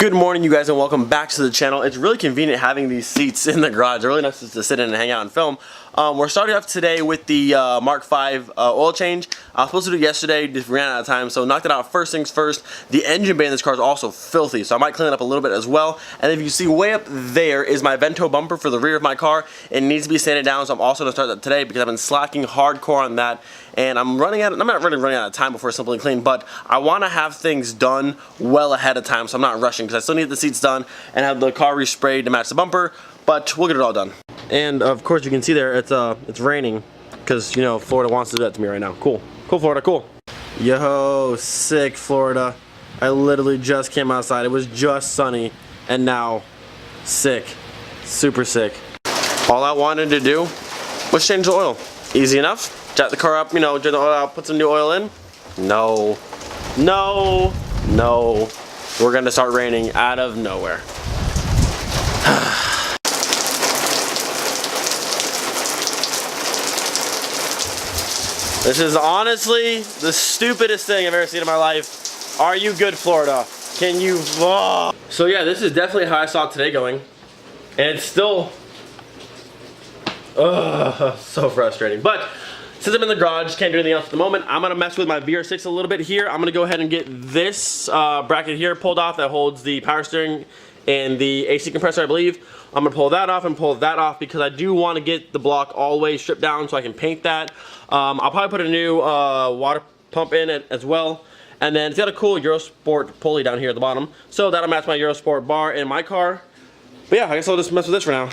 Good morning, you guys, and welcome back to the channel. It's really convenient having these seats in the garage. They're really nice to sit in and hang out and film. We're starting off today with the Mark V oil change. I was supposed to do it yesterday, just ran out of time, so knocked it out first things first. The engine bay in this car is also filthy, so I might clean it up a little bit as well. And if you see way up there is my vento bumper for the rear of my car. It needs to be sanded down, so I'm also going to start that today because I've been slacking hardcore on that. And I'm not really running out of time before it's simply clean, but I want to have things done well ahead of time, so I'm not rushing because I still need the seats done and have the car resprayed to match the bumper, but we'll get it all done. And of course you can see there it's raining because, you know, Florida wants to do that to me right now. Cool Florida, cool. Yo, sick Florida. I literally just came outside. It was just sunny and now sick, super sick. All I wanted to do was change the oil. Easy enough. Jack the car up, you know, drain the oil out, put some new oil in. No. We're gonna start raining out of nowhere. This is honestly the stupidest thing I've ever seen in my life. Are you good, Florida? Can you? Oh. So yeah, this is definitely how I saw today going. And it's still so frustrating. But since I'm in the garage, can't do anything else at the moment, I'm gonna mess with my VR6 a little bit here. I'm gonna go ahead and get this bracket here pulled off that holds the power steering and the AC compressor, I believe. I'm gonna pull that off and pull that off because I do want to get the block all the way stripped down so I can paint that. I'll probably put a new water pump in it as well. And then it's got a cool Eurosport pulley down here at the bottom. So that'll match my Eurosport bar in my car. But yeah, I guess I'll just mess with this for now.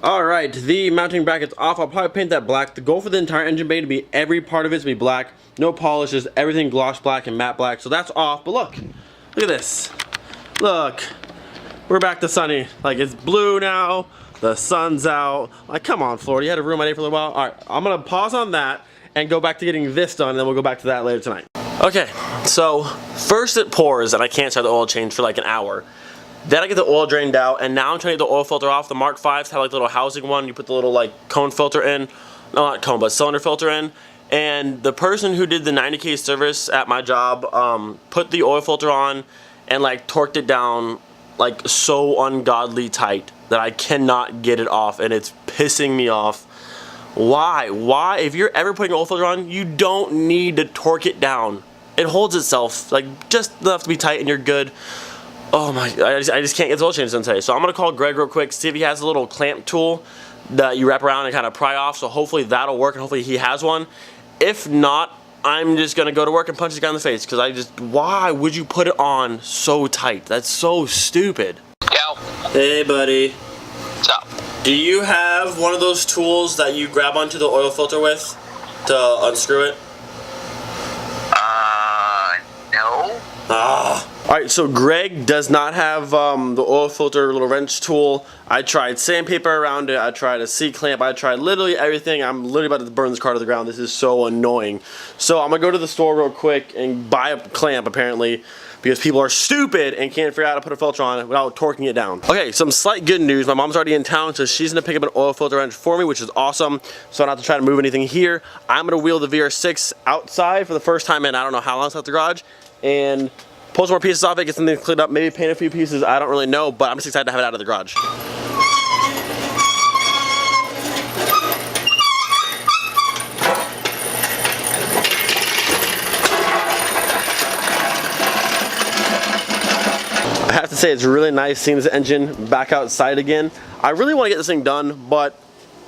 Alright, the mounting bracket's off. I'll probably paint that black. The goal for the entire engine bay to be every part of it to be black. No polish, just everything gloss black and matte black. So that's off. But look at this. Look. We're back to sunny. Like, it's blue now. The sun's out. Like, come on, Florida. You had to ruin my day for a little while. Alright, I'm going to pause on that and go back to getting this done. And then we'll go back to that later tonight. Okay, so first it pours and I can't start the oil change for like an hour. Then I get the oil drained out, and now I'm trying to get the oil filter off. The Mark V's have like the little housing one. You put the little like cone filter in. No, not cone, but cylinder filter in. And the person who did the 90K service at my job put the oil filter on and like torqued it down like so ungodly tight that I cannot get it off, and it's pissing me off. Why? If you're ever putting an oil filter on, you don't need to torque it down. It holds itself like just enough to be tight and you're good. Oh my, I just can't get the oil change done today. So I'm gonna call Greg real quick, see if he has a little clamp tool that you wrap around and kind of pry off. So hopefully that'll work and hopefully he has one. If not, I'm just gonna go to work and punch this guy in the face because why would you put it on so tight? That's so stupid. Yo. Hey buddy. What's up? Do you have one of those tools that you grab onto the oil filter with to unscrew it? No. Alright, so Greg does not have the oil filter little wrench tool. I tried sandpaper around it, I tried a C-clamp, I tried literally everything. I'm literally about to burn this car to the ground. This is so annoying. So I'm gonna go to the store real quick and buy a clamp apparently because people are stupid and can't figure out how to put a filter on it without torquing it down. Okay, some slight good news. My mom's already in town, so she's gonna pick up an oil filter wrench for me, which is awesome. So I don't have to try to move anything here. I'm gonna wheel the VR6 outside for the first time in I don't know how long it's at the garage and pull some more pieces off it, get something cleaned up, maybe paint a few pieces, I don't really know, but I'm just excited to have it out of the garage. I have to say it's really nice seeing this engine back outside again. I really want to get this thing done, but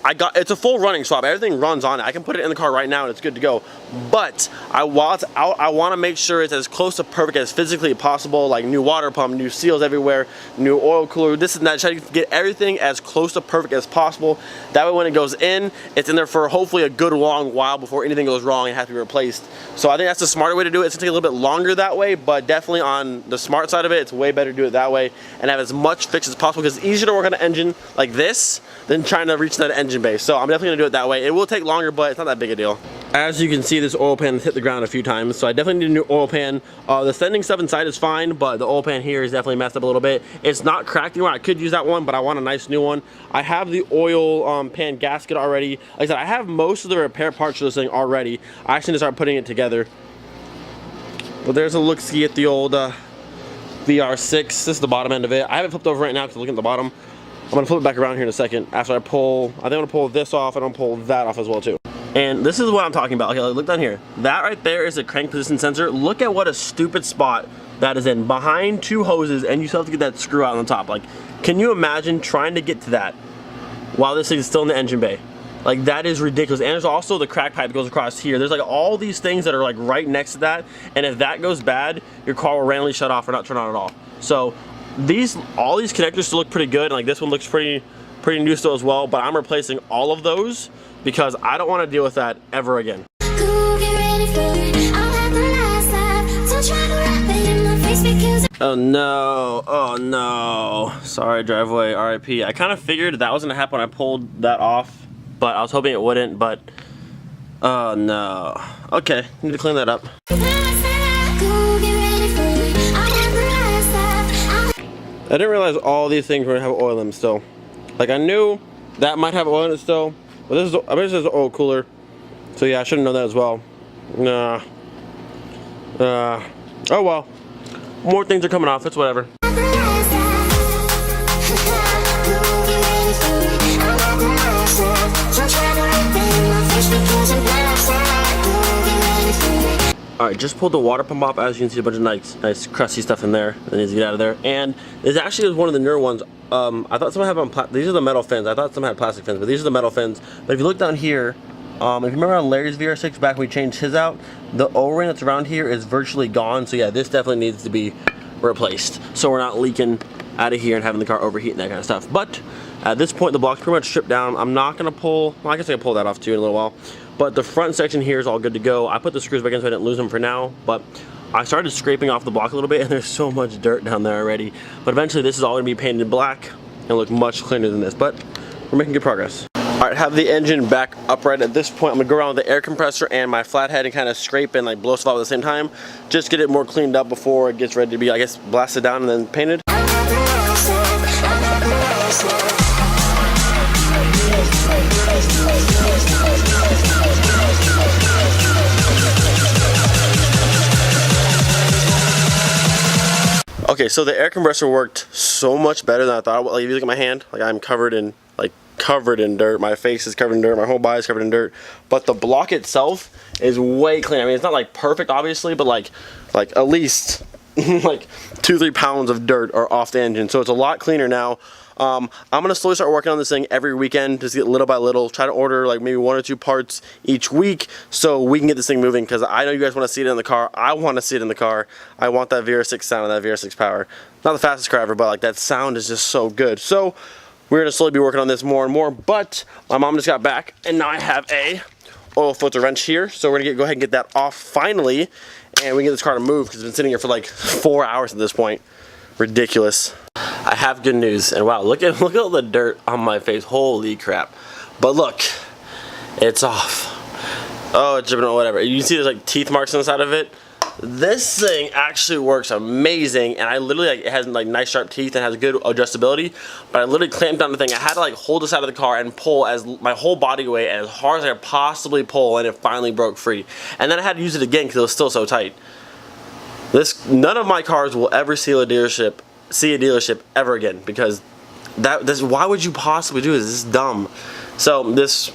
it's a full running swap. Everything runs on it. I can put it in the car right now and it's good to go. But while it's out, I want to make sure it's as close to perfect as physically possible. Like new water pump, new seals everywhere, new oil cooler, this and that. Try to get everything as close to perfect as possible. That way when it goes in, it's in there for hopefully a good long while before anything goes wrong and has to be replaced. So I think that's the smarter way to do it. It's gonna take a little bit longer that way, but definitely on the smart side of it, it's way better to do it that way and have as much fixed as possible because it's easier to work on an engine like this than trying to reach that engine engine bay. So I'm definitely gonna do it that way. It will take longer, but it's not that big a deal. As you can see, this oil pan has hit the ground a few times, so I definitely need a new oil pan. The sending stuff inside is fine, but the oil pan here is definitely messed up a little bit. It's not cracked anymore. I could use that one, but I want a nice new one. I have the oil pan gasket already. Like I said, I have most of the repair parts for this thing already. I actually need to start putting it together. But there's a look-see at the old VR6. This is the bottom end of it. I have it flipped over right now because I'm looking at the bottom. I'm gonna flip it back around here in a second. After I think I'm gonna pull this off, and I'm gonna pull that off as well too. And this is what I'm talking about. Okay, look down here. That right there is a crank position sensor. Look at what a stupid spot that is in, behind two hoses, and you still have to get that screw out on the top. Like, can you imagine trying to get to that while this thing is still in the engine bay? Like, that is ridiculous. And there's also the crack pipe that goes across here. There's like all these things that are like right next to that, and if that goes bad, your car will randomly shut off or not turn on at all. So all these connectors still look pretty good, and like this one looks pretty new still as well, but I'm replacing all of those because I don't want to deal with that ever again. Oh no, oh no. Sorry, driveway, RIP. I kind of figured that was going to happen when I pulled that off, but I was hoping it wouldn't, but oh no. Okay, need to clean that up. I didn't realize all these things were going to have oil in them still. Like, I knew that might have oil in it still, but this is, I mean, this is an oil cooler. So yeah, I should have known that as well. Nah. Oh well. More things are coming off, it's whatever. Alright, just pulled the water pump off. As you can see, a bunch of nice crusty stuff in there that needs to get out of there. And this actually is one of the newer ones. I thought some had on these are the metal fins. I thought some had plastic fins, but these are the metal fins. But if you look down here, if you remember on Larry's VR6 back when we changed his out, the O-ring that's around here is virtually gone. So yeah, this definitely needs to be replaced, so we're not leaking out of here and having the car overheat and that kind of stuff. But at this point, the block's pretty much stripped down. I'm not gonna pull, well, I guess I can pull that off too in a little while, but the front section here is all good to go. I put the screws back in so I didn't lose them for now, but I started scraping off the block a little bit, and there's so much dirt down there already. But eventually this is all gonna be painted black and look much cleaner than this, but we're making good progress. Alright, have the engine back upright. At this point, I'm gonna go around with the air compressor and my flathead and kind of scrape and like blow stuff out at the same time. Just get it more cleaned up before it gets ready to be, I guess, blasted down and then painted. Okay, so the air compressor worked so much better than I thought. Like, if you look at my hand, like I'm covered in dirt. My face is covered in dirt. My whole body is covered in dirt. But the block itself is way cleaner. I mean, it's not like perfect, obviously, but like at least like 2-3 pounds of dirt are off the engine. So it's a lot cleaner now. I'm gonna slowly start working on this thing every weekend, just get little by little. Try to order like maybe 1 or 2 parts each week so we can get this thing moving. Because I know you guys want to see it in the car. I want to see it in the car. I want that VR6 sound and that VR6 power. Not the fastest car ever, but like that sound is just so good. So we're gonna slowly be working on this more and more. But my mom just got back, and now I have a oil filter wrench here. So we're gonna go ahead and get that off finally, and we can get this car to move because it's been sitting here for like 4 hours at this point. Ridiculous. I have good news, and wow, look at all the dirt on my face. Holy crap. But look, it's off. Oh, it's dripping, whatever. You can see there's like teeth marks on the side of it. This thing actually works amazing, and I literally, like, it has like nice sharp teeth and has good adjustability, but I literally clamped down the thing. I had to like hold this out of the car and pull as my whole body weight as hard as I could possibly pull, and it finally broke free. And then I had to use it again because it was still so tight. None of my cars will ever see a dealership ever again, because why would you possibly do this? This is dumb. So this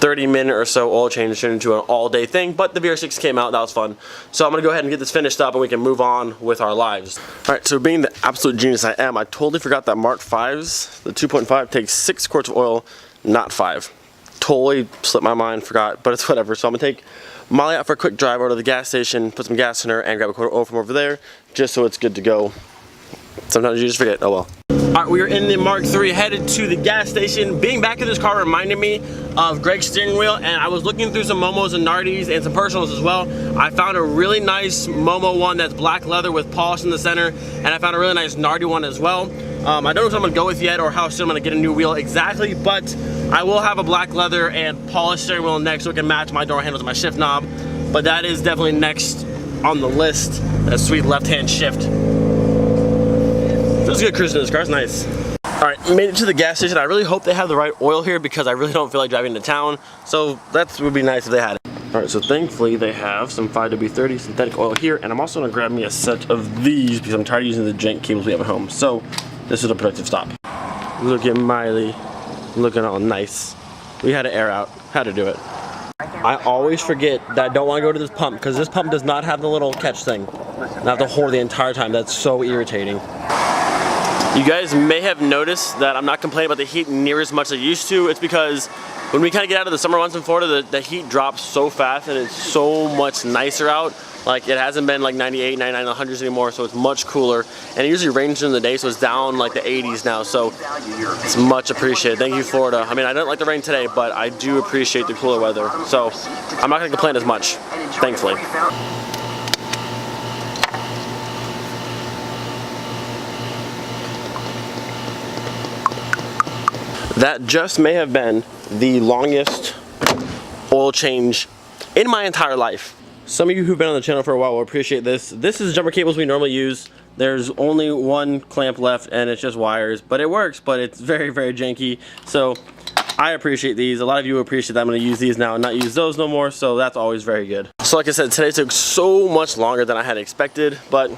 30-minute or so oil change turned into an all-day thing, but the VR6 came out. That was fun. So I'm gonna go ahead and get this finished up, and we can move on with our lives. All right, so being the absolute genius I am, I totally forgot that Mark 5s, the 2.5, takes 6 quarts of oil, not 5. Totally slipped my mind, forgot, but it's whatever. So I'm gonna take Molly out for a quick drive over to the gas station, put some gas in her, and grab a quart of oil from over there, just so it's good to go. Sometimes you just forget. Oh well. Alright, we are in the Mark III, headed to the gas station. Being back in this car reminded me of Greg's steering wheel, and I was looking through some Momos and Nardis and some Personals as well. I found a really nice Momo one that's black leather with polish in the center, and I found a really nice Nardi one as well. I don't know what I'm gonna go with yet or how soon I'm gonna get a new wheel exactly, but I will have a black leather and polished steering wheel next so it can match my door handles and my shift knob. But that is definitely next on the list. That sweet left-hand shift. Feels good cruising in this car, it's nice. Alright, made it to the gas station. I really hope they have the right oil here because I really don't feel like driving into town. So that would be nice if they had it. Alright, so thankfully they have some 5W30 synthetic oil here, and I'm also gonna grab me a set of these because I'm tired of using the jank cables we have at home. So this is a productive stop. Look at Miley, looking all nice. We had to air out, had to do it. I always forget that I don't want to go to this pump because this pump does not have the little catch thing. And I have to hold the entire time. That's so irritating. You guys may have noticed that I'm not complaining about the heat near as much as I used to. It's because when we kind of get out of the summer months in Florida, the heat drops so fast and it's so much nicer out. Like it hasn't been like 98, 99, 100s anymore, so it's much cooler. And it usually rains during the day, so it's down like the 80s now, so it's much appreciated. Thank you, Florida. I mean, I didn't like the rain today, but I do appreciate the cooler weather. So I'm not gonna complain as much, thankfully. That just may have been the longest oil change in my entire life. Some of you who've been on the channel for a while will appreciate this. This is the jumper cables we normally use. There's only one clamp left and it's just wires, but it works, but it's very, very janky. So I appreciate these. A lot of you appreciate that I'm gonna use these now and not use those no more, so that's always very good. So like I said, today took so much longer than I had expected, but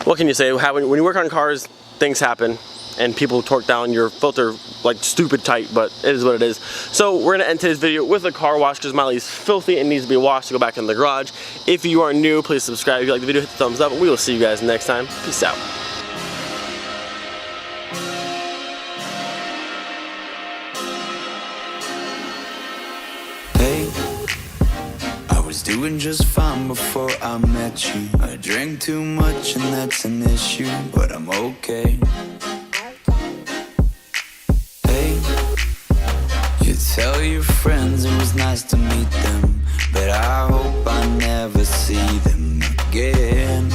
what can you say? When you work on cars, things happen. And people torque down your filter like stupid tight, but it is what it is. So we're gonna end today's video with a car wash because Miley's filthy and needs to be washed to go back in the garage. If you are new, please subscribe. If you like the video, hit the thumbs up, and we will see you guys next time. Peace out. Hey, I was doing just fine before I met you. I drank too much and that's an issue, but I'm okay. Tell your friends it was nice to meet them, but I hope I never see them again.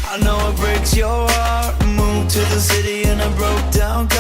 I know it breaks your heart. Moved to the city in a broke down car.